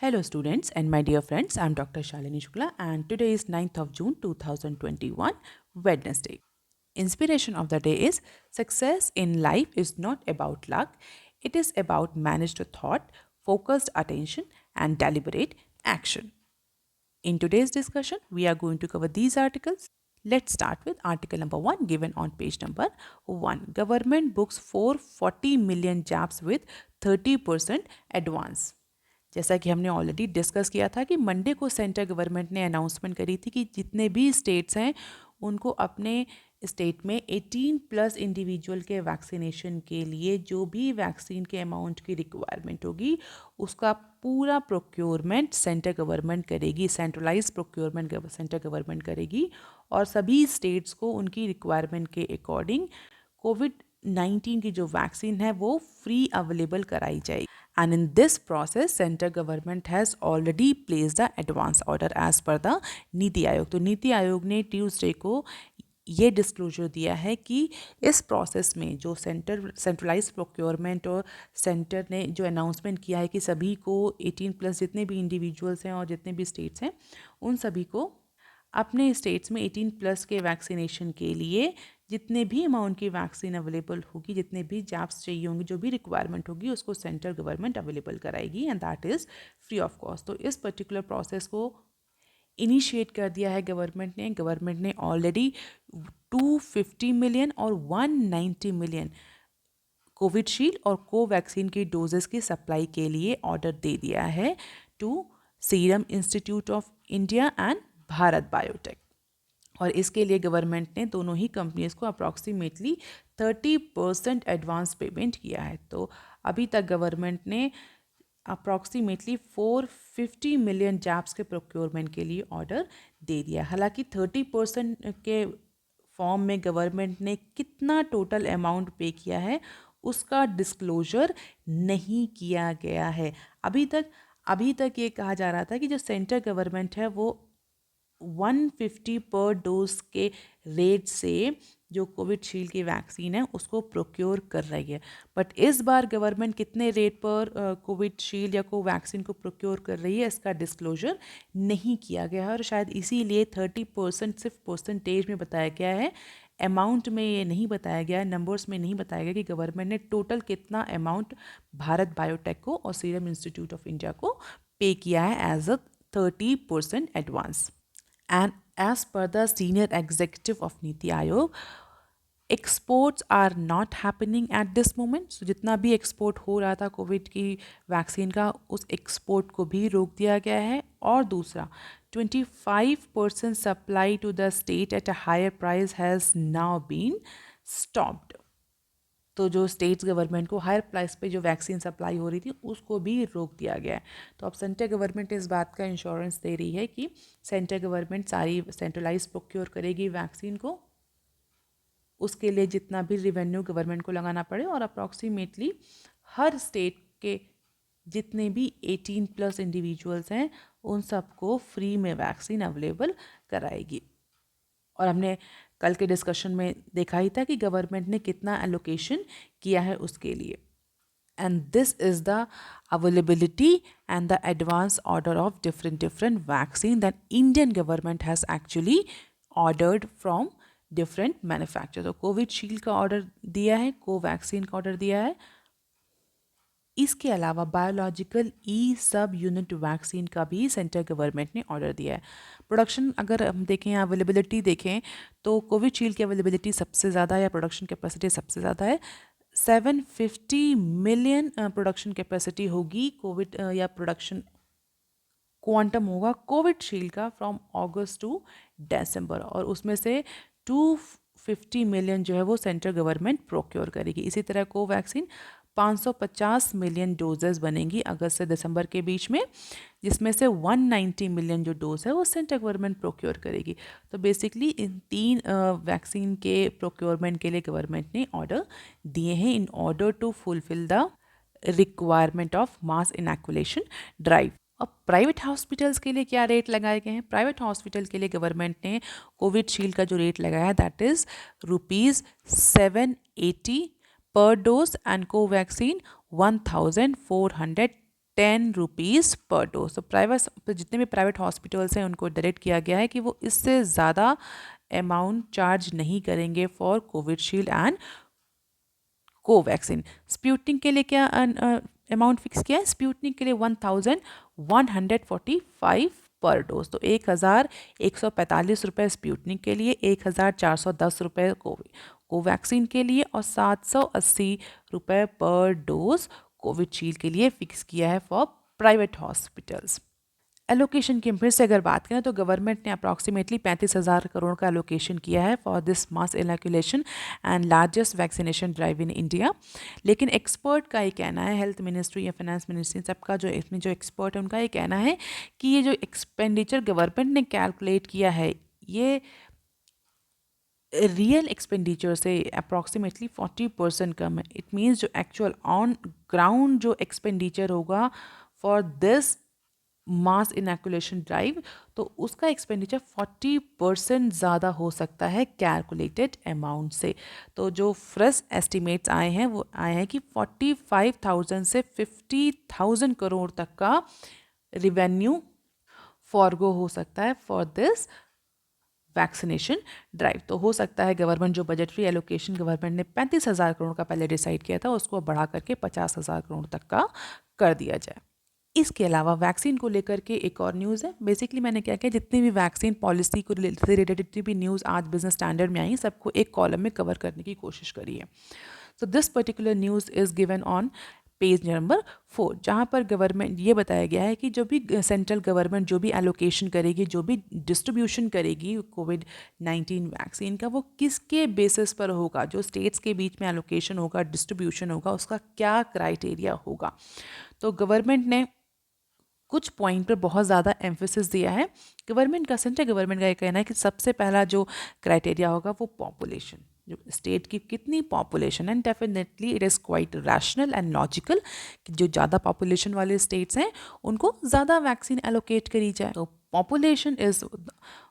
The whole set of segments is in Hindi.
Hello students and my dear friends, I am Dr. Shalini Shukla and today is 9th of June 2021, Wednesday. Inspiration of the day is success in life is not about luck, it is about managed thought, focused attention and deliberate action. In today's discussion, we are going to cover these articles. Let's start with article number 1 given on page number 1. Government books 440 million jabs with 30% advance. जैसा कि हमने ऑलरेडी डिस्कस किया था कि मंडे को सेंट्रल गवर्नमेंट ने अनाउंसमेंट करी थी कि जितने भी स्टेट्स हैं उनको अपने स्टेट में 18 प्लस इंडिविजुअल के वैक्सीनेशन के लिए जो भी वैक्सीन के अमाउंट की रिक्वायरमेंट होगी उसका पूरा प्रोक्योरमेंट सेंट्रल गवर्नमेंट करेगी, सेंट्रलाइज प्रोक्योरमेंट सेंट्रल गवर्नमेंट करेगी और सभी स्टेट्स को उनकी रिक्वायरमेंट के अकॉर्डिंग कोविड-19 की जो वैक्सीन है वो फ्री अवेलेबल कराई जाएगी. And in this process, central government has already placed the advance order as per the NITI Aayog. तो नीति आयोग ने ट्यूसडे को ये डिस्क्लोजर दिया है कि इस प्रोसेस में जो सेंट्रलाइज प्रोक्योरमेंट और सेंटर ने जो अनाउंसमेंट किया है कि सभी को 18 प्लस जितने भी इंडिविजुअल्स हैं और जितने भी स्टेट्स हैं उन सभी को अपने स्टेट्स में 18 प्लस के वैक्सीनेशन के लिए जितने भी अमाउंट की वैक्सीन अवेलेबल होगी, जितने भी जैब्स चाहिए होंगी, जो भी रिक्वायरमेंट होगी उसको सेंट्रल गवर्नमेंट अवेलेबल कराएगी and that is free of cost. तो इस पर्टिकुलर प्रोसेस को इनिशिएट कर दिया है गवर्नमेंट ने ऑलरेडी 250 मिलियन और 190 मिलियन कोविशील्ड और कोवैक्सीन की डोजेस की सप्लाई के लिए ऑर्डर दे दिया है to Serum Institute of India and Bharat Biotech. और इसके लिए गवर्नमेंट ने दोनों ही कंपनीज को अप्रॉक्सीमेटली 30% एडवांस पेमेंट किया है. तो अभी तक गवर्नमेंट ने अप्रॉक्सीमेटली 450 मिलियन जैब्स के प्रोक्योरमेंट के लिए ऑर्डर दे दिया. हालांकि 30% के फॉर्म में गवर्नमेंट ने कितना टोटल अमाउंट पे किया है उसका डिस्क्लोजर नहीं किया गया है. अभी तक ये कहा जा रहा था कि जो सेंट्रल गवर्नमेंट है वो 150 पर डोज के रेट से जो कोविशील्ड की वैक्सीन है उसको प्रोक्योर कर रही है. बट इस बार गवर्नमेंट कितने रेट पर कोविशील्ड या कोवैक्सीन को प्रोक्योर कर रही है इसका डिस्क्लोजर नहीं किया गया है और शायद इसीलिए 30% सिर्फ परसेंटेज में बताया गया है, अमाउंट में ये नहीं बताया गया है, नंबर्स में नहीं बताया गया कि गवर्नमेंट ने टोटल कितना अमाउंट भारत बायोटेक को और सीरम इंस्टीट्यूट ऑफ इंडिया को पे किया है as a 30% advance. And as per the senior executive of Niti Aayog, exports are not happening at this moment. So जितना भी एक्सपोर्ट हो रहा था कोविड की वैक्सीन का उस एक्सपोर्ट को भी रोक दिया गया है. और दूसरा 25% supply to the state at a higher price has now been stopped. तो जो स्टेट्स गवर्नमेंट को हायर प्राइस पे जो वैक्सीन सप्लाई हो रही थी उसको भी रोक दिया गया है. तो अब सेंट्रल गवर्नमेंट इस बात का इंश्योरेंस दे रही है कि सेंट्रल गवर्नमेंट सारी सेंट्रलाइज प्रोक्योर करेगी वैक्सीन को, उसके लिए जितना भी रिवेन्यू गवर्नमेंट को लगाना पड़े और अप्रॉक्सीमेटली हर स्टेट के जितने भी 18 प्लस इंडिविजुअल्स हैं उन सबको फ्री में वैक्सीन अवेलेबल कराएगी. और हमने कल के डिस्कशन में देखा ही था कि गवर्नमेंट ने कितना एलोकेशन किया है उसके लिए. And this is the availability and the advance order of different vaccine that Indian government has actually ordered from different manufacture. तो कोविशील्ड का ऑर्डर दिया है, कोवैक्सीन का ऑर्डर दिया है. इसके अलावा बायोलॉजिकल ई सब यूनिट वैक्सीन का भी सेंट्रल गवर्नमेंट ने ऑर्डर दिया है. प्रोडक्शन अगर हम देखें, अवेलेबिलिटी देखें तो कोविशील्ड की अवेलेबिलिटी सबसे ज़्यादा या प्रोडक्शन कैपेसिटी सबसे ज़्यादा है. 750 मिलियन प्रोडक्शन कैपेसिटी होगी कोविड या प्रोडक्शन क्वांटम होगा कोविशील्ड का फ्रॉम अगस्त टू दिसंबर और उसमें से 250 मिलियन जो है वो सेंट्रल गवर्नमेंट प्रोक्योर करेगी. इसी तरह कोवैक्सीन 550 मिलियन डोजेस बनेंगी अगस्त से दिसंबर के बीच में, जिसमें से 190 मिलियन जो डोज है वो सेंट्रल गवर्नमेंट प्रोक्योर करेगी. तो बेसिकली इन 3 वैक्सीन के प्रोक्योरमेंट के लिए गवर्नमेंट ने ऑर्डर दिए हैं in order to fulfil the requirement of mass inoculation drive. अब प्राइवेट हॉस्पिटल्स के लिए क्या रेट लगाए गए हैं? प्राइवेट हॉस्पिटल के लिए गवर्नमेंट ने कोविशील्ड का जो रेट लगाया है that is ₹780 per dose and Covaxin 1420 ₹10 पर डोज। तो प्राइवेट जितने भी प्राइवेट हॉस्पिटल्स हैं उनको डायरेक्ट किया गया है कि वो इससे ज़्यादा अमाउंट चार्ज नहीं करेंगे for Covishield and Covaxin. Sputnik के लिए क्या अमाउंट फिक्स किया है? स्पुतनिक के लिए 1145 पर डोज। तो 1145 स्पुतनिक के लिए, 1410 कोवैक्सीन के लिए और 780 पर डोज कोविशील्ड के लिए फिक्स किया है फॉर प्राइवेट हॉस्पिटल्स। एलोकेशन की फिर से अगर बात करें तो गवर्नमेंट ने अप्रॉक्सीमेटली 35,000 करोड़ का एलोकेशन किया है for this mass inoculation and largest vaccination drive in India. लेकिन एक्सपर्ट का ये कहना है, हेल्थ मिनिस्ट्री या फाइनेंस मिनिस्ट्री सबका जो इसमें जो एक्सपर्ट है उनका ये कहना है कि ये जो एक्सपेंडिचर गवर्नमेंट ने कैलकुलेट किया है ये रियल एक्सपेंडिचर से अप्रॉक्सीमेटली 40% कम है। इट मीन्स जो एक्चुअल ऑन ग्राउंड जो एक्सपेंडिचर होगा for this mass inoculation drive, तो उसका एक्सपेंडिचर 40% ज़्यादा हो सकता है कैलकुलेटेड अमाउंट से। तो जो फ्रेश एस्टिमेट्स आए हैं वो आए हैं कि 45,000 से 50,000 करोड़ तक का रिवेन्यू फॉरगो हो सकता है फॉर दिस वैक्सीनेशन ड्राइव। तो हो सकता है गवर्नमेंट जो बजटरी एलोकेशन गवर्नमेंट ने 35,000 करोड़ का पहले डिसाइड किया था उसको बढ़ा करके 50,000 करोड़ तक का कर दिया जाए। इसके अलावा वैक्सीन को लेकर के एक और न्यूज़ है। बेसिकली मैंने क्या किया, जितनी भी वैक्सीन पॉलिसी को से रिलेटेड जितनी भी न्यूज़ आज बिजनेस स्टैंडर्ड में आई सबको एक कॉलम में कवर करने की कोशिश करी है। सो this particular news is given on page number 4, जहाँ पर गवर्नमेंट ये बताया गया है कि जो भी सेंट्रल गवर्नमेंट जो भी एलोकेशन करेगी, जो भी डिस्ट्रीब्यूशन करेगी कोविड-19 वैक्सीन का, वो किसके बेसिस पर होगा, जो स्टेट्स के बीच में एलोकेशन होगा, डिस्ट्रीब्यूशन होगा, उसका क्या क्राइटेरिया होगा। तो गवर्नमेंट ने कुछ पॉइंट पर बहुत ज़्यादा एम्फेसिस दिया है। गवर्नमेंट का, सेंट्रल गवर्नमेंट का ये कहना है कि सबसे पहला जो क्राइटेरिया होगा वो पॉपुलेशन, जो स्टेट की कितनी population, and definitely it is quite rational and logical कि जो ज़्यादा पॉपुलेशन वाले स्टेट्स हैं उनको ज़्यादा वैक्सीन एलोकेट करी जाए। तो population is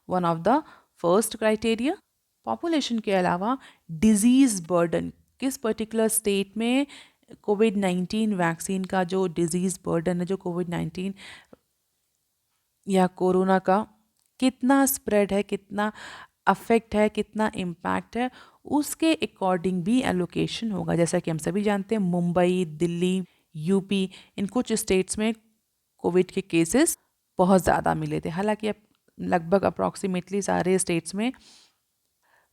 one of the first criteria. Population के अलावा डिजीज़ बर्डन, किस पर्टिकुलर स्टेट में कोविड-19 वैक्सीन का जो डिजीज़ बर्डन है, जो कोविड-19 या कोरोना का कितना स्प्रेड है, कितना अफेक्ट है, कितना इम्पैक्ट है, उसके अकॉर्डिंग भी एलोकेशन होगा। जैसा कि हम सभी जानते हैं मुंबई, दिल्ली, यूपी, इन कुछ स्टेट्स में कोविड के केसेस बहुत ज़्यादा मिले थे। हालांकि अब लगभग अप्रॉक्सीमेटली सारे स्टेट्स में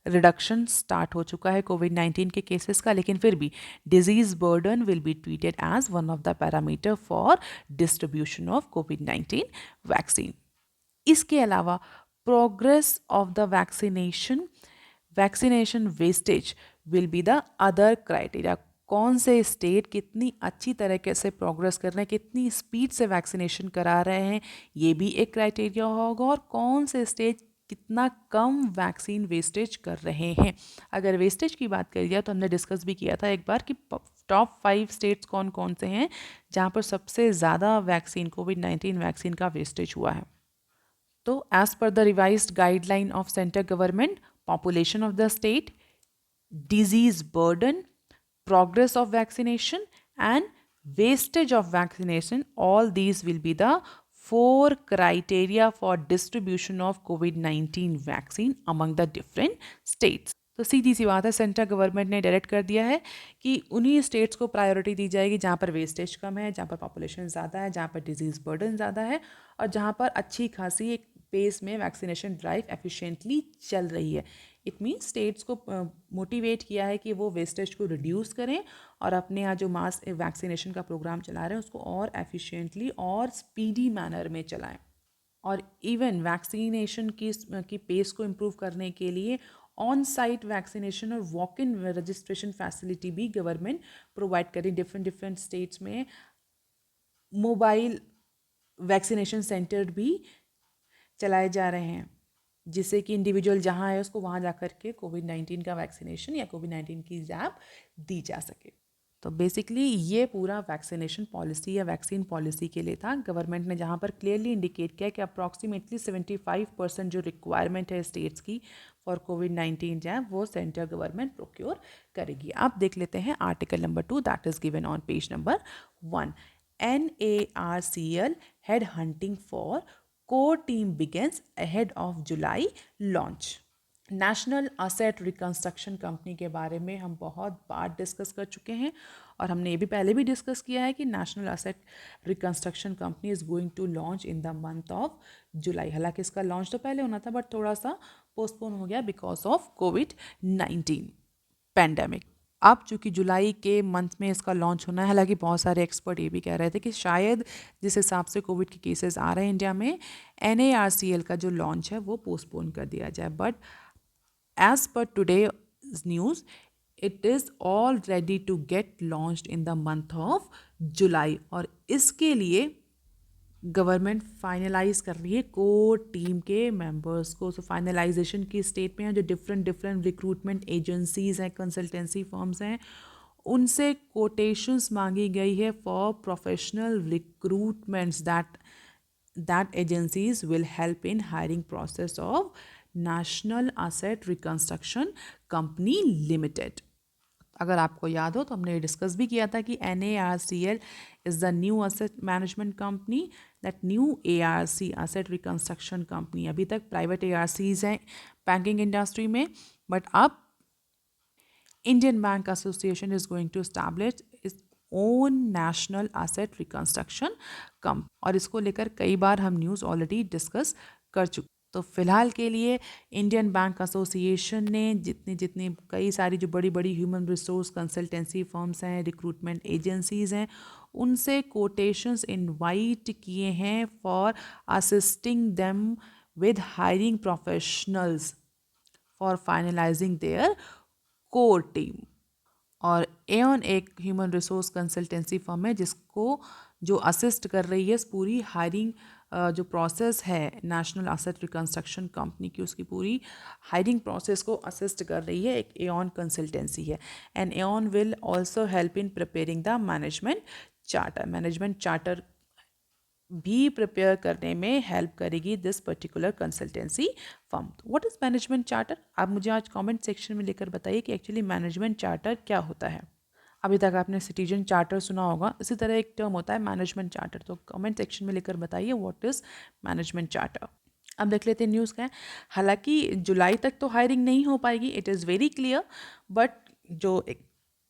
रिडक्शन स्टार्ट हो चुका है कोविड-19 के केसेस का, लेकिन फिर भी disease burden will be treated as one of the parameter for distribution of कोविड-19 वैक्सीन। इसके अलावा progress of the vaccination wastage will be the other criteria. कौन से स्टेट कितनी अच्छी तरीके से प्रोग्रेस कर रहे हैं, कितनी स्पीड से वैक्सीनेशन करा रहे हैं, ये भी एक क्राइटेरिया होगा। और कौन से स्टेट कितना कम वैक्सीन वेस्टेज कर रहे हैं। अगर वेस्टेज की बात करी जाए तो हमने डिस्कस भी किया था एक बार कि टॉप 5 स्टेट्स कौन कौन से हैं जहाँ पर सबसे ज़्यादा वैक्सीन कोविड-19 वैक्सीन का वेस्टेज हुआ है। तो as per the revised guideline of central government, population of the state, disease burden, progress of vaccination and wastage of vaccination, all these will be the 4 criteria for distribution of COVID-19 vaccine among the different states. तो सीधी सी बात है, सेंट्रल गवर्नमेंट ने डायरेक्ट कर दिया है कि उन्हीं स्टेट्स को प्रायोरिटी दी जाएगी जहाँ पर वेस्टेज कम है, जहाँ पर पॉपुलेशन ज़्यादा है, जहाँ पर डिजीज़ बर्डन ज़्यादा है और जहाँ पर अच्छी खासी एक पेस में वैक्सीनेशन ड्राइव एफिशिएंटली चल रही है। इट मीन्स स्टेट्स को मोटिवेट किया है कि वो वेस्टेज को रिड्यूस करें और अपने यहाँ जो मास वैक्सीनेशन का प्रोग्राम चला रहे हैं उसको और एफिशिएंटली और स्पीडी मैनर में चलाएं। और इवन वैक्सीनेशन की पेस को इम्प्रूव करने के लिए ऑन साइट वैक्सीनेशन और वॉक इन रजिस्ट्रेशन फैसिलिटी भी गवर्नमेंट प्रोवाइड करें। डिफरेंट स्टेट्स में मोबाइल वैक्सीनेशन सेंटर भी चलाए जा रहे हैं जिससे कि इंडिविजुअल जहाँ है उसको वहाँ जा कर के कोविड-19 का वैक्सीनेशन या कोविड-19 की जैब दी जा सके। तो बेसिकली ये पूरा वैक्सीनेशन पॉलिसी या वैक्सीन पॉलिसी के लिए था। गवर्नमेंट ने जहाँ पर क्लियरली इंडिकेट किया कि अप्रॉक्सीमेटली 75% जो रिक्वायरमेंट है स्टेट्स की फॉर कोविड-19 जैब वो सेंट्रल गवर्नमेंट प्रोक्योर करेगी। आप देख लेते हैं article number 2 that is given on page number 1। NARCL head hunting for core team begins ahead of July launch. National asset reconstruction company के बारे में हम बहुत बार डिस्कस कर चुके हैं और हमने ये भी पहले भी डिस्कस किया है कि national asset reconstruction company is going to launch in the month of July. हालांकि इसका लॉन्च तो पहले होना था बट थोड़ा सा पोस्टपोन हो गया बिकॉज ऑफ COVID-19 पैंडेमिक। अब चूँकि जुलाई के मंथ में इसका लॉन्च होना है, हालांकि बहुत सारे एक्सपर्ट ये भी कह रहे थे कि शायद जिस हिसाब से कोविड के केसेस आ रहे हैं इंडिया में, NARCL का जो लॉन्च है वो पोस्टपोन कर दिया जाए। But as per today's news, it is all ready to get launched in the month of July और इसके लिए गवर्नमेंट फाइनलाइज कर रही है कोर टीम के मेंबर्स को। सो फाइनलाइजेशन की स्टेट में है। जो डिफरेंट रिक्रूटमेंट एजेंसीज हैं, कंसल्टेंसी फर्म्स हैं, उनसे कोटेशंस मांगी गई है for professional recruitments that agencies will help in hiring process of National Asset Reconstruction Company Limited। अगर आपको याद हो तो हमने डिस्कस भी किया था कि NARCL is the new asset management company. That new ARC asset reconstruction company, अभी तक प्राइवेट ARCs हैं बैंकिंग इंडस्ट्री में, बट अब Indian bank association is going to establish its own national asset reconstruction company और इसको लेकर कई बार हम न्यूज़ ऑलरेडी डिस्कस कर चुके। तो फिलहाल के लिए इंडियन बैंक एसोसिएशन ने जितनी कई सारी जो बड़ी बड़ी ह्यूमन रिसोर्स कंसल्टेंसी फर्म्स हैं, रिक्रूटमेंट एजेंसीज हैं, उनसे कोटेशंस इनवाइट किए हैं for assisting them with hiring professionals for finalising their core team. और एओन एक ह्यूमन रिसोर्स कंसल्टेंसी फर्म है जिसको जो असिस्ट कर रही है इस पूरी हायरिंग जो प्रोसेस है नेशनल एसेट रिकंस्ट्रक्शन कंपनी की, उसकी पूरी हायरिंग प्रोसेस को असिस्ट कर रही है, एक एओन कंसल्टेंसी है। And aeon will also help in preparing the management charter. Management charter भी प्रिपेयर करने में हेल्प करेगी this particular consultancy firm. What is management charter? आप मुझे आज कमेंट सेक्शन में लेकर बताइए कि एक्चुअली मैनेजमेंट चार्टर क्या होता है। अभी तक आपने सिटीजन चार्टर सुना होगा, इसी तरह एक टर्म होता है मैनेजमेंट चार्टर। तो कमेंट सेक्शन में लेकर बताइए व्हाट इज़ मैनेजमेंट चार्टर। अब देख लेते हैं न्यूज़ क्या है। हालांकि जुलाई तक तो हायरिंग नहीं हो पाएगी, it is very clear, but जो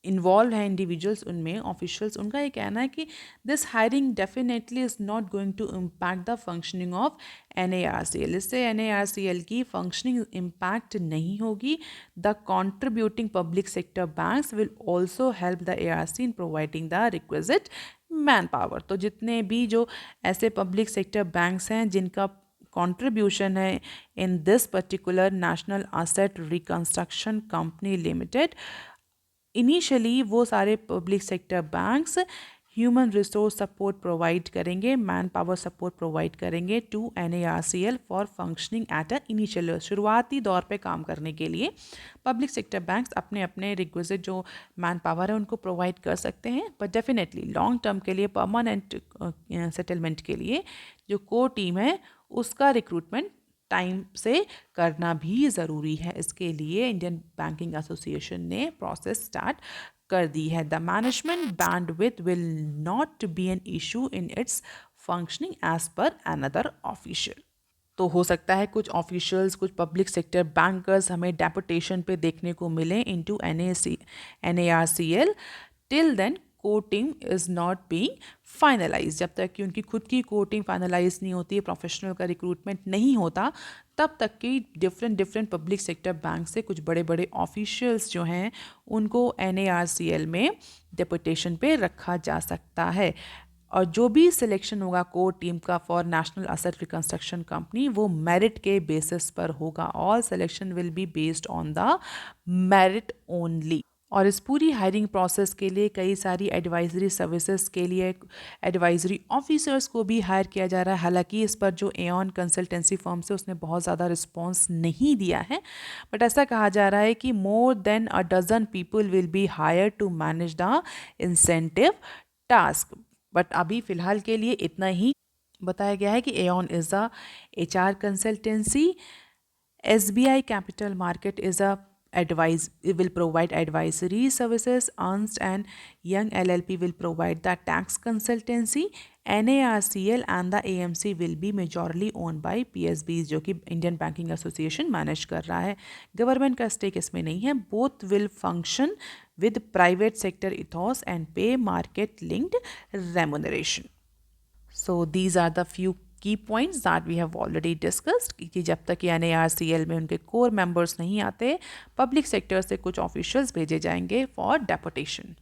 इन्वॉल्व हैं इंडिविजुअल्स उनमें, ऑफिशियल्स, उनका ये कहना है कि this hiring definitely is not going to impact the functioning of NARCL। इससे NARCL की फंक्शनिंग इम्पैक्ट नहीं होगी। The contributing public sector banks will also help the ARC in providing the requisite man power. तो जितने भी जो ऐसे पब्लिक सेक्टर बैंक्स हैं जिनका कॉन्ट्रीब्यूशन है in this particular national asset reconstruction company limited, initially वो सारे public sector banks human resource support provide करेंगे, मैन पावर सपोर्ट प्रोवाइड करेंगे to NARCL for functioning at a initial. शुरुआती दौर पे काम करने के लिए पब्लिक सेक्टर बैंक्स अपने अपने रिक्विजिट जो मैन पावर है उनको प्रोवाइड कर सकते हैं, बट डेफिनेटली लॉन्ग टर्म के लिए, परमानेंट सेटलमेंट के लिए जो कोर टीम है उसका रिक्रूटमेंट टाइम से करना भी ज़रूरी है। इसके लिए इंडियन बैंकिंग एसोसिएशन ने प्रोसेस स्टार्ट कर दी है। The management bandwidth will not be an issue in its functioning as per another official. तो हो सकता है कुछ ऑफिशियल्स, कुछ पब्लिक सेक्टर बैंकर्स हमें डेपुटेशन पे देखने को मिले into NARCL। Till then core team is not being finalise. जब तक कि उनकी खुद की कोर टीम फाइनलाइज नहीं होती है, प्रोफेशनल का रिक्रूटमेंट नहीं होता, तब तक कि डिफरेंट पब्लिक सेक्टर बैंक से कुछ बड़े बड़े ऑफिशियल्स जो हैं उनको NARCL में डेपुटेशन पे रखा जा सकता है। और जो भी सिलेक्शन होगा कोर टीम का for national asset reconstruction company वो मेरिट के बेसिस पर होगा। All selection will be based on the merit only. और इस पूरी हायरिंग प्रोसेस के लिए कई सारी एडवाइजरी सर्विसेज के लिए एडवाइजरी ऑफिसर्स को भी हायर किया जा रहा है। हालांकि इस पर जो एओन कंसल्टेंसी फर्म से उसने बहुत ज़्यादा रिस्पॉन्स नहीं दिया है, बट ऐसा कहा जा रहा है कि more than a dozen people will be hire to manage the incentive task. But अभी फ़िलहाल के लिए इतना ही बताया गया है कि aeon is a HR consultancy, SBI capital market is a will provide advisory services. Ernst and Young LLP will provide the tax consultancy. NARCL and the AMC will be majorly owned by PSBs, जो कि इंडियन बैंकिंग एसोसिएशन मैनेज कर रहा है. गवर्नमेंट का स्टेक इसमें नहीं है. Both will function with private sector ethos and pay market linked remuneration. So these are the few key points that we have already discussed कि जब तक ये NARCL में उनके कोर मेंबर्स नहीं आते, पब्लिक सेक्टर से कुछ ऑफिशियल्स भेजे जाएंगे फॉर डेपुटेशन.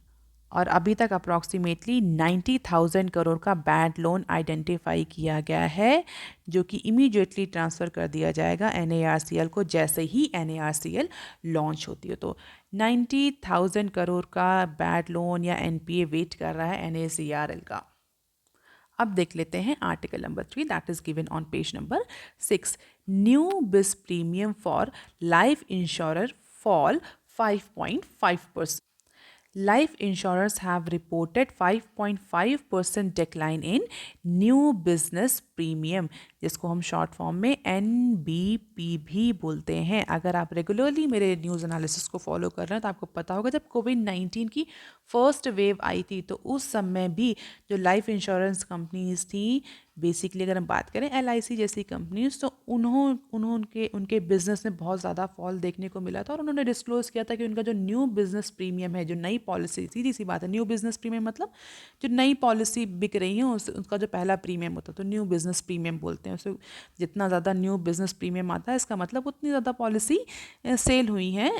और अभी तक अप्रॉक्सीमेटली 90,000 करोड़ का बैड लोन आइडेंटिफाई किया गया है, जो कि इमीडिएटली ट्रांसफ़र कर दिया जाएगा NARCL को जैसे ही NARCL लॉन्च होती है. तो 90,000 करोड़ का बैड लोन या NPA वेट कर रहा है NACRL का. अब देख लेते हैं article number 3 that is given on page number 6. New business premium for life insurer fall 5.5%. Life insurers have reported 5.5% decline in new business premium, जिसको हम शॉर्ट फॉर्म में NBP भी बोलते हैं. अगर आप रेगुलरली मेरे न्यूज़ एनालिसिस को फॉलो कर रहे हैं तो आपको पता होगा जब कोविड-19 की फर्स्ट वेव आई थी तो उस समय भी जो लाइफ इंश्योरेंस कंपनीज थी, बेसिकली अगर हम बात करें LIC जैसी कंपनीज, तो उनके बिजनेस में बहुत ज़्यादा फॉल देखने को मिला था. और उन्होंने डिस्क्लोज किया था कि उनका जो न्यू बिजनेस प्रीमियम है, जो नई पॉलिसी, सीधी सी बात है, न्यू बिजनेस प्रीमियम मतलब जो नई पॉलिसी बिक रही है उसका जो पहला प्रीमियम होता है तो न्यू बिजनेस प्रीमियम बोलते हैं उसे. जितना ज़्यादा न्यू बिजनेस प्रीमियम आता है इसका मतलब उतनी ज़्यादा पॉलिसी सेल हुई है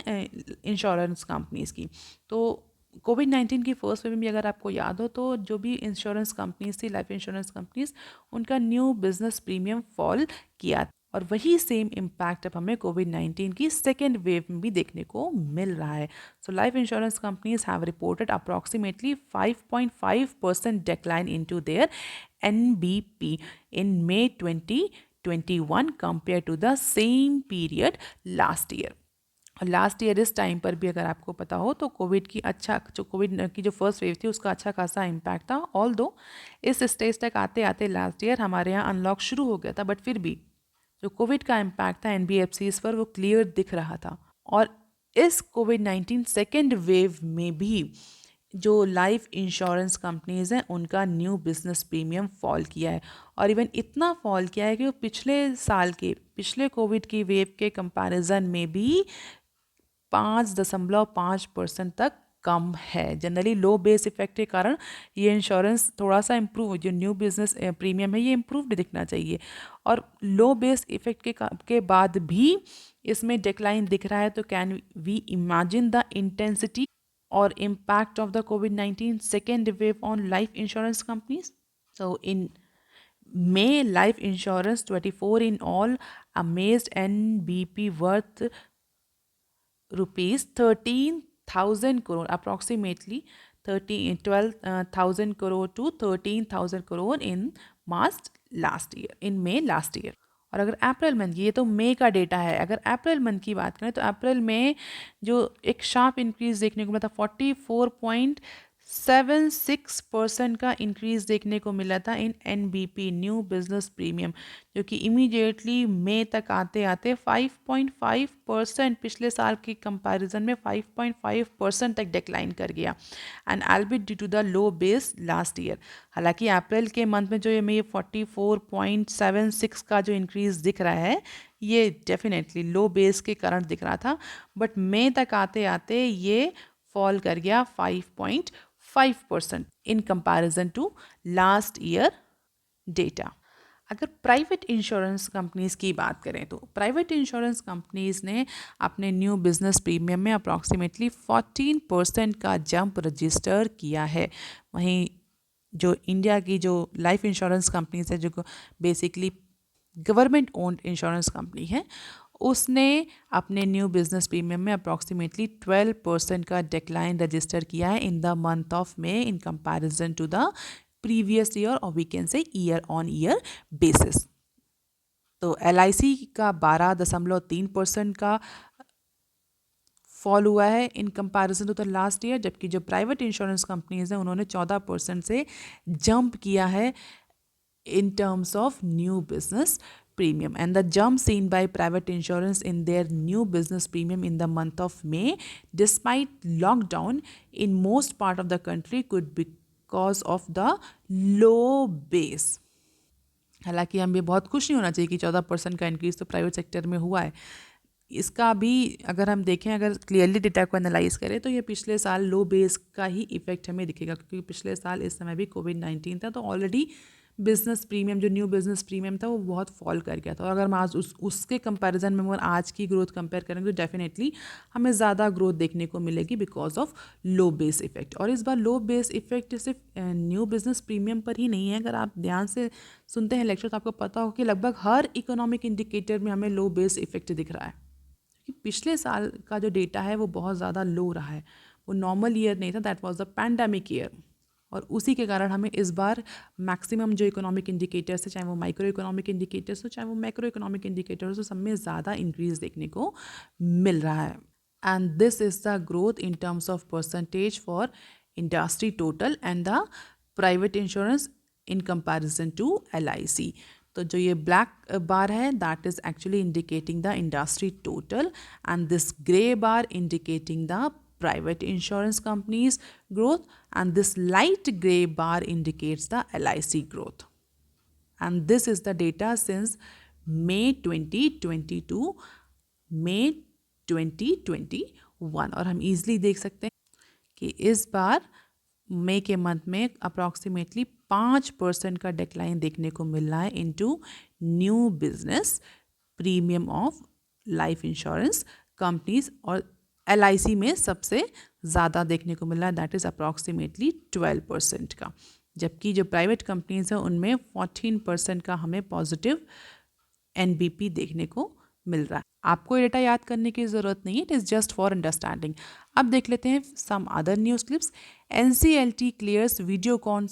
इंश्योरेंस कंपनीज़ की. तो कोविड-19 की फर्स्ट वेव में भी अगर आपको याद हो तो जो भी इंश्योरेंस कंपनीज थी, लाइफ इंश्योरेंस कंपनीज, उनका न्यू बिजनेस प्रीमियम फॉल किया. और वही सेम इम्पैक्ट अब हमें कोविड-19 की सेकेंड वेव में भी देखने को मिल रहा है. So life insurance companies have reported approximately 5.5% decline into their NBP in May 2021 compared to the same period last year. Last year इस टाइम पर भी अगर आपको पता हो तो कोविड की जो फर्स्ट वेव थी उसका अच्छा खासा इम्पैक्ट था. ऑल दो इस स्टेज तक आते आते लास्ट ईयर हमारे यहाँ अनलॉक शुरू हो गया था, बट फिर भी जो कोविड का इम्पैक्ट था NBFCs पर वो क्लियर दिख रहा था. और इस कोविड-19 सेकेंड वेव में भी जो लाइफ इंश्योरेंस कंपनीज़ हैं उनका न्यू बिजनेस प्रीमियम फॉल किया है. और इवन इतना फॉल किया है कि वो पिछले कोविड की वेव के कंपैरिजन में भी 5.5% तक कम है. जनरली लो बेस इफेक्ट के कारण ये इंश्योरेंस थोड़ा सा इम्प्रूव, जो न्यू बिजनेस प्रीमियम है ये इम्प्रूव्ड दिखना चाहिए. और लो बेस इफेक्ट के बाद भी इसमें डिक्लाइन दिख रहा है. तो can we imagine the intensity or impact of the COVID-19 second wave on life insurance companies? So in May, life insurance 24 in all amazed NBP worth rupees 13,000 crore, approximately 12,000 crore to 13,000 crore in May last year. और अगर अप्रैल मंथ, ये तो मई का डेटा है, अगर अप्रैल मंथ की बात करें तो अप्रैल में जो एक शार्प इंक्रीज़ देखने को मिला था, 44.76% का इंक्रीज़ देखने को मिला था इन NBP न्यू बिजनेस प्रीमियम, जो कि इमीडिएटली मई तक आते आते 5.5% पिछले साल की कंपैरिजन में 5.5% तक डिक्लाइन कर गया. And albeit due to the low base last year. हालांकि अप्रैल के मंथ में जो ये 44.76 का जो इंक्रीज़ दिख रहा है ये डेफिनेटली लो बेस के कारण दिख रहा था, बट मई तक आते आते ये फॉल कर गया 5.5% in comparison to last year data. अगर प्राइवेट इंश्योरेंस कंपनीज़ की बात करें तो प्राइवेट इंश्योरेंस कंपनीज़ ने अपने न्यू बिजनेस प्रीमियम में अप्रॉक्सीमेटली 14% का जंप रजिस्टर किया है. वहीं जो इंडिया की जो लाइफ इंश्योरेंस कंपनीज है, जो basically government owned insurance company है, उसने अपने न्यू बिजनेस प्रीमियम में अप्रॉक्सीमेटली 12% का डिक्लाइन रजिस्टर किया है in the month of May in comparison to the previous year, और we can say year on year basis. तो LIC का 12.3% का फॉल हुआ है in comparison to the last year, जबकि जो प्राइवेट इंश्योरेंस कंपनीज हैं उन्होंने 14% से जंप किया है इन terms of new business premium, and the jump seen by private insurance in their new business premium in the month of May, despite lockdown in most part of the country, could because of the low base. हालांकि हम ये बहुत खुश नहीं होना चाहिए कि 14% का इंक्रीज तो प्राइवेट सेक्टर में हुआ है। इसका भी अगर हम देखें, अगर क्लियरली डेटा को एनालाइज करें, तो ये पिछले साल लो बेस का ही इफेक्ट हमें दिखेगा, क्योंकि पिछले साल इस समय भी कोविड-19 था, तो ऑलरेडी बिजनेस प्रीमियम, जो न्यू बिजनेस प्रीमियम था, वो बहुत फॉल कर गया था। और अगर हम आज उसके कंपैरिजन में अगर आज की ग्रोथ कंपेयर करेंगे, तो डेफिनेटली हमें ज़्यादा ग्रोथ देखने को मिलेगी because of low base effect. और इस बार लो बेस इफेक्ट सिर्फ न्यू बिजनेस प्रीमियम पर ही नहीं है। अगर आप ध्यान से सुनते हैं लेक्चर, तो आपको पता हो कि लगभग हर इकोनॉमिक इंडिकेटर में हमें लो बेस इफेक्ट दिख रहा है, क्योंकि पिछले साल का जो डेटा है वो बहुत ज़्यादा लो रहा है, वो नॉर्मल ईयर नहीं था, that was the pandemic year. और उसी के कारण हमें इस बार मैक्सिमम जो इकोनॉमिक इंडिकेटर्स है, चाहे वो माइक्रो इकोनॉमिक इंडिकेटर्स हो, चाहे वो मैक्रो इकोनॉमिक इंडिकेटर्स हो, सब में ज़्यादा इंक्रीज देखने को मिल रहा है। And this is the growth in terms of percentage for industry total and the private insurance in comparison to LIC। तो जो ये ब्लैक बार है, that is actually indicating the industry total, and this grey bar indicating the private insurance companies growth, and this light gray bar indicates the LIC growth. And this is the data since May 2022, May 2021। और हम easily देख सकते हैं कि इस बार मई के मंथ में अप्रॉक्सीमेटली 5% का डिक्लाइन देखने को मिल रहा है into new business premium of life insurance companies. और LIC में सबसे ज़्यादा देखने को मिल रहा है, दैट इज़ अप्रॉक्सीमेटली 12% का, जबकि जो प्राइवेट कंपनीज हैं उनमें 14% का हमें पॉजिटिव NBP देखने को मिल रहा है। आपको ये डेटा याद करने की ज़रूरत नहीं है, it is just for understanding. अब देख लेते हैं some other news clips. NCLT clears Videocon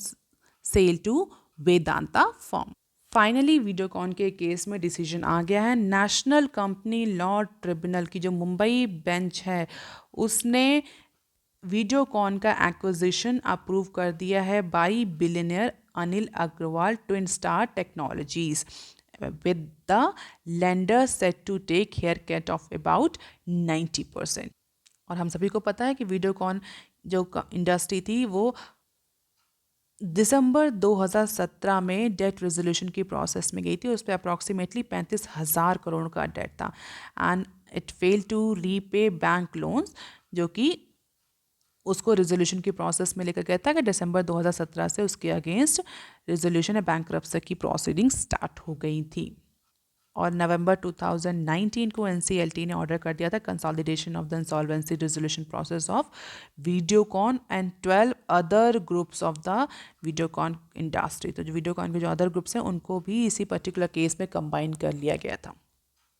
sale to Vedanta firm. Finally Videocon के केस में डिसीजन आ गया है। नेशनल कंपनी लॉ ट्रिब्यूनल की जो मुंबई बेंच है, उसने वीडियोकॉन का एक्विजिशन अप्रूव कर दिया है by billionaire Anil Agarwal Twin Star Technologies, with the lender set to take haircut of about 90%। और हम सभी को पता है कि वीडियोकॉन जो इंडस्ट्री थी वो दिसंबर 2017 में डेट रेजोल्यूशन की प्रोसेस में गई थी। उस पर अप्रॉक्सीमेटली 35,000 करोड़ का डेट था, and it fail to repay bank loans, जो कि उसको रेजोल्यूशन की प्रोसेस में लेकर गया था कि दिसंबर 2017 से उसके अगेंस्ट रेजोल्यूशन या बैंकरप्सी की प्रोसीडिंग स्टार्ट हो गई थी। और नवंबर 2019 को NCLT ने ऑर्डर कर दिया था consolidation of the insolvency resolution process of Videocon and 12 other groups of the Videocon industry. तो जो वीडियोकॉन के जो अदर ग्रुप्स हैं उनको भी इसी पर्टिकुलर केस में कंबाइन कर लिया गया था।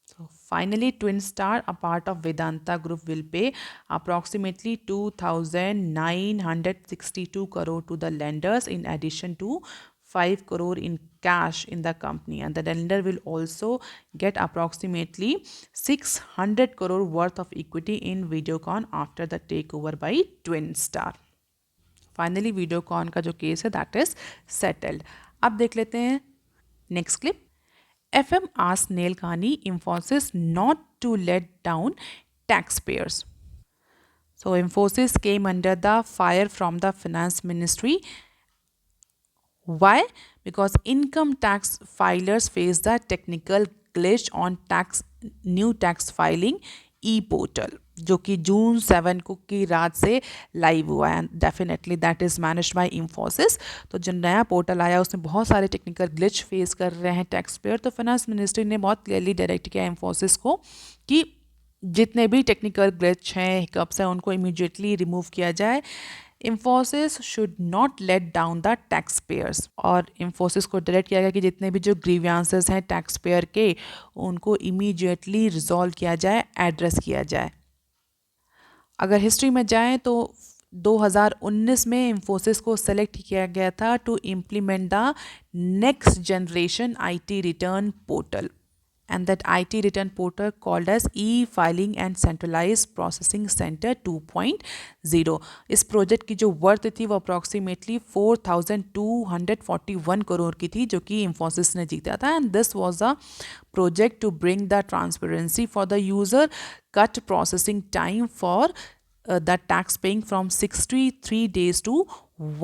So finally, Twin Star, a part of Vedanta Group, will pay approximately 2,962 crore to the lenders in addition to 5 crore in cash in the company, and the lender will also get approximately 600 crore worth of equity in Videocon after the takeover by Twin Star. Finally, Videocon का जो केस है that is settled। अब देख लेते हैं next clip. FM asked Neil Khani Infosys not to let down taxpayers. So Infosys came under the fire from the finance ministry. Why? Because income tax filers face the technical glitch on new tax filing e-portal, जो कि जून 7 को की रात से लाइव हुआ है। Definitely that is managed by Infosys. तो जो नया पोर्टल आया उसमें बहुत सारे टेक्निकल ग्लिच फेस कर रहे हैं टैक्स पेयर। तो फाइनेंस मिनिस्ट्री ने बहुत क्लियरली डायरेक्ट किया इंफोसिस को कि जितने भी टेक्निकल ग्लिच हैं, हिकअप्स हैं, उनको इमीडिएटली रिमूव किया जाए। Infosys should not let down the tax payers. और इंफोसिस को डायरेक्ट किया गया कि जितने भी जो ग्रीवियंसेस हैं टैक्स पेयर के, उनको इमीडिएटली रिजॉल्व किया जाए, एड्रेस किया जाए। अगर हिस्ट्री में जाएं तो 2019 में इंफोसिस को सेलेक्ट किया गया था to implement the next generation IT return portal. and that IT return portal called as e-filing and centralized processing center 2.0. इस प्रोजेक्ट की जो वर्थ थी वो अप्रॉक्सीमेटली 4,241 करोड़ की थी, जो कि इंफोसिस ने जीता था. And this was a project to bring the transparency for the user, cut processing time for the tax paying from 63 days to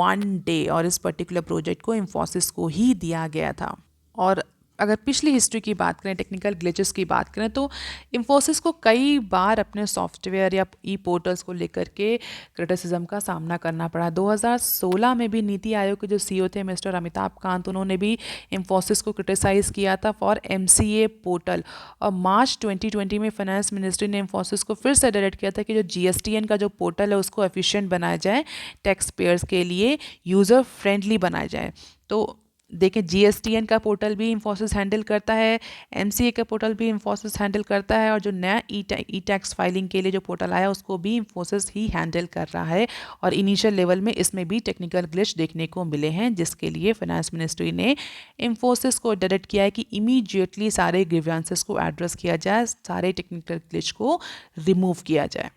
1 day. और इस पर्टिकुलर प्रोजेक्ट को इंफोसिस को ही दिया गया था. और अगर पिछली हिस्ट्री की बात करें, टेक्निकल ग्लिचेस की बात करें, तो इंफोसिस को कई बार अपने सॉफ्टवेयर या ई पोर्टल्स को लेकर के क्रिटिसिज्म का सामना करना पड़ा. 2016 में भी नीति आयोग के जो सीईओ थे मिस्टर अमिताभ कांत, उन्होंने भी इंफोसिस को क्रिटिसाइज़ किया था फॉर एमसीए पोर्टल. और मार्च 2020 में फाइनेंस मिनिस्ट्री ने इंफोसिस को फिर से डायरेक्ट किया था कि जो जीएसटीएन का जो पोर्टल है उसको एफिशिएंट बनाया जाए, टैक्स पेयर्स के लिए यूज़र फ्रेंडली बनाया जाए. तो देखें, जीएसटीएन का पोर्टल भी इंफोसिस हैंडल करता है, एमसीए का पोर्टल भी इंफोसिस हैंडल करता है, और जो नया ई टैक्स फाइलिंग के लिए जो पोर्टल आया उसको भी इंफोसिस ही हैंडल कर रहा है. और इनिशियल लेवल में इसमें भी टेक्निकल ग्लिच देखने को मिले हैं, जिसके लिए फाइनेंस मिनिस्ट्री ने इंफोसिस को डायरेक्ट किया है कि इमीडिएटली सारे ग्रीवेंसेस को एड्रेस किया जाए, सारे टेक्निकल ग्लिच को रिमूव किया जाए.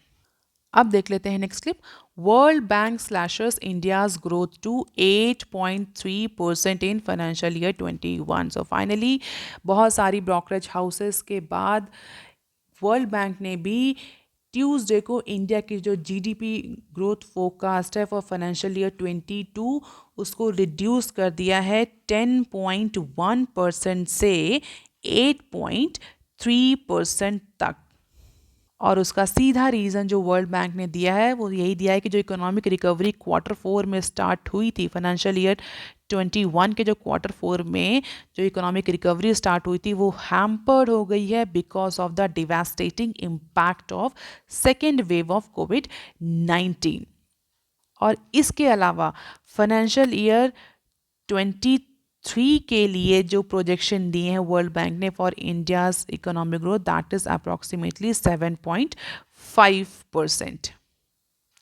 अब देख लेते हैं next clip. World Bank slashes India's growth to 8.3% in financial year 21. So finally बहुत सारी ब्रोकरेज हाउसेस के बाद वर्ल्ड बैंक ने भी ट्यूसडे को इंडिया की जो जीडीपी ग्रोथ फोरकास्ट है फॉर फाइनेंशियल ईयर 22 उसको रिड्यूस कर दिया है 10.1% से 8.3% तक. और उसका सीधा रीज़न जो वर्ल्ड बैंक ने दिया है वो यही दिया है कि जो इकोनॉमिक रिकवरी Q4 में स्टार्ट हुई थी, फाइनेंशियल ईयर 21 के जो Q4 में जो इकोनॉमिक रिकवरी स्टार्ट हुई थी वो हैम्पर्ड हो गई है because of the devastating impact of second wave of कोविड-19. और इसके अलावा फाइनेंशियल ईयर 23 के लिए जो प्रोजेक्शन दिए हैं वर्ल्ड बैंक ने for India's economic growth, that is approximately 7.5%.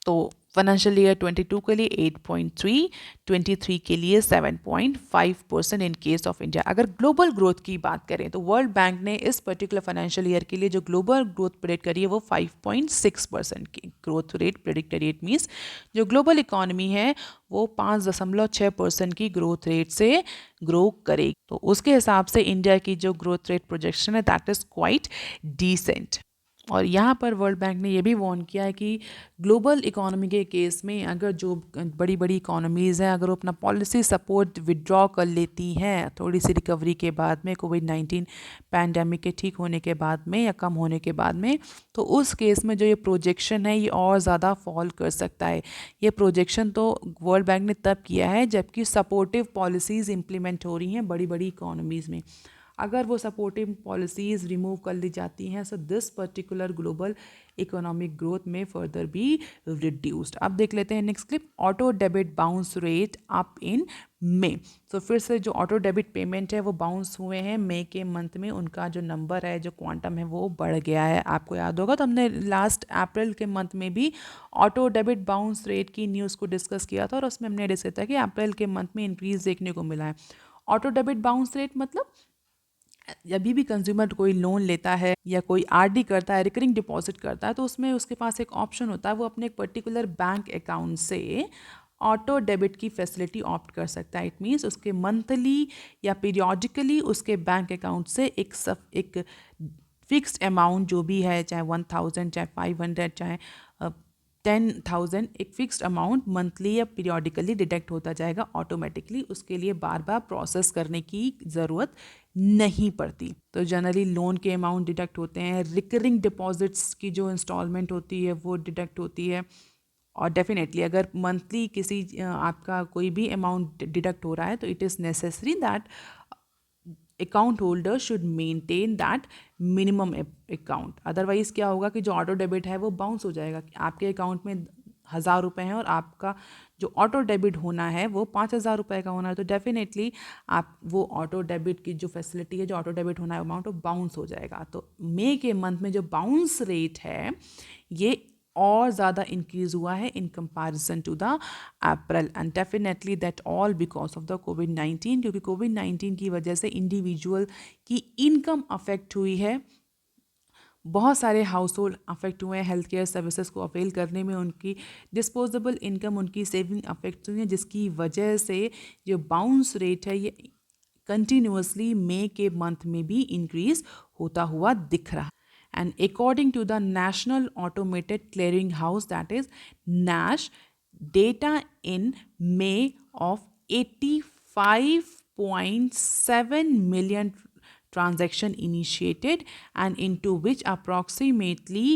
तो फाइनेंशियल ईयर 22 के लिए 8.3, 23 के लिए 7.5% इन केस ऑफ इंडिया. अगर ग्लोबल ग्रोथ की बात करें तो वर्ल्ड बैंक ने इस पर्टिकुलर फाइनेंशियल ईयर के लिए जो ग्लोबल ग्रोथ प्रेडिक्ट करी है वो 5.6% की ग्रोथ रेट प्रेडिक्ट करी. इट मीन्स जो ग्लोबल इकोनॉमी है वो 5.6% की ग्रोथ रेट से ग्रो करेगी. तो उसके हिसाब से इंडिया की जो ग्रोथ रेट प्रोजेक्शन है दैट इज क्वाइट डिसेंट. और यहाँ पर वर्ल्ड बैंक ने ये भी वार्न किया है कि ग्लोबल इकोनॉमी के केस में अगर जो बड़ी बड़ी इकोनॉमीज़ हैं अगर वो अपना पॉलिसी सपोर्ट विड्रॉ कर लेती हैं थोड़ी सी रिकवरी के बाद में, कोविड-19 पैंडेमिक के ठीक होने के बाद में या कम होने के बाद में, तो उस केस में जो ये प्रोजेक्शन है ये और ज़्यादा फॉल कर सकता है. ये प्रोजेक्शन तो वर्ल्ड बैंक ने तब किया है जबकि सपोर्टिव पॉलिसीज़ इम्प्लीमेंट हो रही हैं बड़ी बड़ी इकोनॉमीज़ में. अगर वो सपोर्टिव पॉलिसीज़ रिमूव कर ली जाती हैं so this particular global economic growth में फर्दर बी रिड्यूस्ड. अब देख लेते हैं next clip. Auto debit bounce rate up in May. So फिर से जो ऑटो डेबिट पेमेंट है वो बाउंस हुए हैं मई के मंथ में. उनका जो नंबर है जो क्वांटम है वो बढ़ गया है. आपको याद होगा तो हमने लास्ट अप्रैल के मंथ में भी ऑटो डेबिट बाउंस रेट की न्यूज़ को डिस्कस किया था और उसमें हमने डिस्कस किया कि अप्रैल के मंथ में इंक्रीज देखने को मिला है. ऑटो डेबिट बाउंस रेट मतलब जब भी कंज्यूमर कोई लोन लेता है या कोई आरडी करता है, रिकरिंग डिपॉजिट करता है, तो उसमें उसके पास एक ऑप्शन होता है वो अपने एक पर्टिकुलर बैंक अकाउंट से ऑटो डेबिट की फैसिलिटी ऑप्ट कर सकता है. इट मीन्स उसके मंथली या पीरियोडिकली उसके बैंक अकाउंट से एक फिक्स्ड अमाउंट जो भी है, चाहे 1,000 चाहे 500 चाहे 10,000, एक फिक्स्ड अमाउंट मंथली या पीरियोडिकली डिडक्ट होता जाएगा ऑटोमेटिकली. उसके लिए बार बार प्रोसेस करने की ज़रूरत नहीं पड़ती. तो जनरली लोन के अमाउंट डिडक्ट होते हैं, रिकरिंग डिपॉजिट्स की जो इंस्टॉलमेंट होती है वो डिडक्ट होती है. और डेफिनेटली अगर मंथली किसी आपका कोई भी अमाउंट डिडक्ट हो रहा है तो it is necessary that account holder should maintain that minimum account. Otherwise क्या होगा कि जो ऑटो डेबिट है वो बाउंस हो जाएगा. आपके अकाउंट में 1,000 रुपये हैं और आपका जो ऑटो डेबिट होना है वो 5,000 रुपये का होना है, तो डेफिनेटली आप वो ऑटो डेबिट की जो फैसिलिटी है, जो ऑटो डेबिट होना है अमाउंट वो बाउंस हो जाएगा. तो मई के मंथ में जो बाउंस रेट है ये और ज़्यादा इंक्रीज़ हुआ है in comparison to the April, and definitely that all because of the कोविड-19, क्योंकि कोविड-19 की वजह से इंडिविजुअल की इनकम अफेक्ट हुई है। बहुत सारे हाउस होल्ड अफेक्ट हुए हैं, हेल्थ केयर सर्विसेज को अवेल करने में उनकी डिस्पोजेबल इनकम, उनकी सेविंग अफेक्ट हुई है, जिसकी वजह से जो बाउंस रेट है ये कंटिन्यूसली मई के मंथ में भी इंक्रीज होता हुआ दिख रहा है। And according to the National Automated Clearing House, that is NASH, data in May of 85.7 million transaction initiated, and into which approximately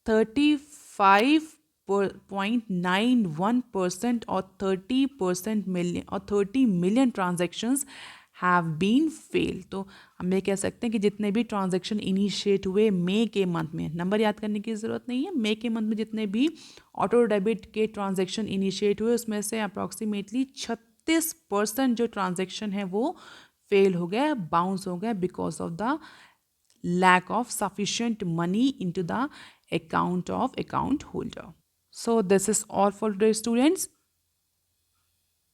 35.91% or 30% million or 30 million transactions have been fail. तो हम ये कह सकते हैं कि जितने भी ट्रांजैक्शन इनिशिएट हुए मई के मंथ में, नंबर याद करने की ज़रूरत नहीं है, मई के मंथ में जितने भी ऑटो डेबिट के ट्रांजैक्शन इनिशिएट हुए उसमें से अप्रॉक्सीमेटली 36% जो ट्रांजैक्शन है वो फेल हो गया, बाउंस हो गया, because of the lack of sufficient money into the account of account holder. So this is all for today, students.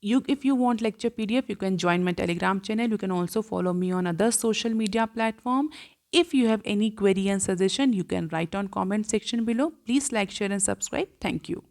If you want lecture PDF, you can join my Telegram channel. You can also follow me on other social media platform. If you have any query and suggestion, you can write on comment section below. Please like, share and subscribe. Thank you.